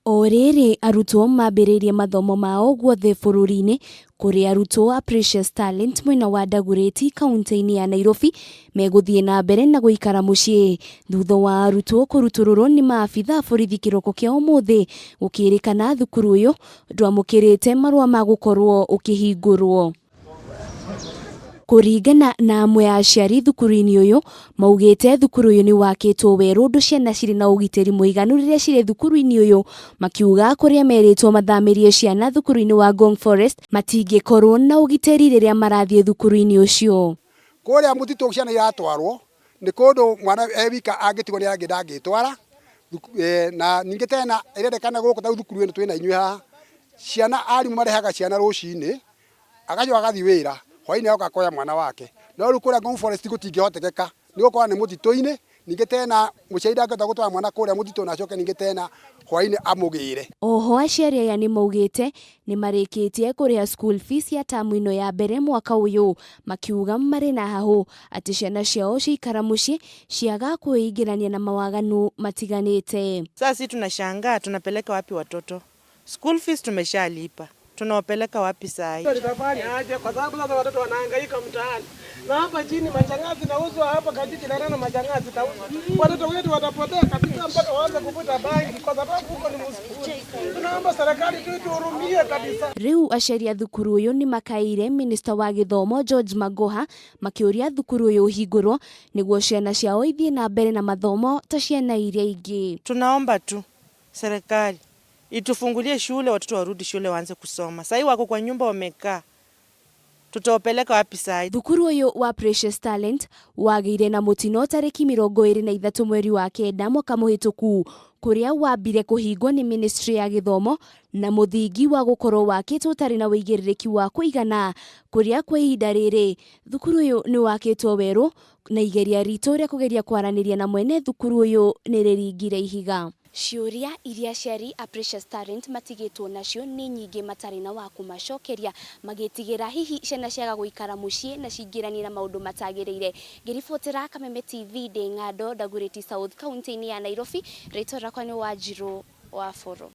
Orere arutwo mambĩrĩirie mathomo mao guothe bũrũri-inĩ kũrĩ arutwo a Precious Talent mwena wa Dagoretti kaunti-inĩ ya Nairobi megũthiĩ na mbere na gũikara mũciĩ thutha wa arutwo kũrutũrũrwo nĩ maabitha borithi kĩroko kĩa ũmũthĩ gũkĩrĩkana thukuru ũyũ ndwamũkĩrĩte marũa ma gũkorwo ũkĩhingũrwo. Kũringana na amwe ya aciari thukuru-inĩ ũyũ maugĩte thukuru ũyũ nĩ wakĩtwo werũ ũndũ ciana cirĩ na ũgitĩri mũiganu rĩrĩa cirĩ thukuru-inĩ ũyũ, makiuga kũrĩa merĩtwo mathamĩrie ciana thukuru-inĩ wa Ngong Forest matingĩkorwo na ũgitĩri rĩrĩa marathiĩ thukuru-inĩ ũcio. Kũrĩa mũtitũ ciana iratwarwo nĩ kũndũ mwana wika angĩtigwo nĩ angĩ ndangĩtwara, na ningĩ tena ĩrendekana gũkũ ta thukuru ĩno twĩna inyuĩ haha ciana arimũ marehaga ciana rũcinĩ agacoka agathiĩ wĩra hwainĩ agoka kuoya mwana wake, no rĩu kũrĩa Ngong Forest gũtingĩhotekeka nĩ gũkorwo nĩ mũtitũ-inĩ, ningĩ tena mũciari ndangĩhota gũtwara mwana kũrĩa mũtitũ na acoke ningĩ tena hwainĩ amũgĩre. Oho aciari aya nĩ maugĩte nĩ marĩkĩtie kũrĩha school fees ya tamu ĩno ya mbere mwaka ũyũ, makiuga marĩ na hahũ atĩ ciana ciao ciikara mũciĩ ciaga kwĩingĩrania na mawaganu matiganĩte. Sasa sisi tunashangaa tunapeleka wapi watoto? School fees tumeshalipa. Tunawapeleka wapi saa hii? Tutafanya aje kwa sababu sasa watoto wanahangaika mtaani. Na hapa chini machangazi nauzwa hapa katika Kinarana machangazi tauzwa. Watoto wetu watapotea kabisa mpaka waanze kuvuta bangi kwa sababu huko ni msikiti. Tunaomba serikali tu ituhurumie kabisa. Rĩu aciari a thukuru ũyũ nĩ makaire Minister wa Gĩthomo George Magoha makĩũria thukuru ũyũ ũhingũrwo nĩguo ciana ciao ithiĩ na mbere na mathomo ta ciana iria ingĩ. Tunaomba tu serikali itufungulie shule, watoto warudi shule waanze kusoma. Sasa wako kwa nyumba wamekaa. Tutawapeleka wapi sasa? Thukuru ũyũ wa Precious Talent wagĩire na mũtino tarĩki 23 mweri wa kenda mwaka mũhĩtũku kũrĩa wambire kũhingwo nĩ Ministry ya Gĩthomo na mũthingi wa gũkorwo wakĩtwo ũtarĩ na wĩigĩrĩrĩki wa kũigana, kũrĩa kwa ihinda rĩrĩ thukuru ũyũ nĩ wakĩtwo werũ na igeria ritũ rĩa kũgeria kwaranĩria na mwene thukuru ũyũ nĩ rĩringire ihiga. Ciũria iria aciari a Precious Talent matigĩtwo nacio nĩ nyingĩ matarĩ na wa kũmacokeria, magĩtigĩra hihi ciana ciaga gũikara mũciĩ na cingĩranie na maũndũ matagĩrĩire. Ngĩribotera Kameme TV ndĩ Ng'ando, Dagoretti South, kaunti-inĩ ya Nairobi. Rĩtwa rĩakwa nĩ Wanjirũ wa Boro.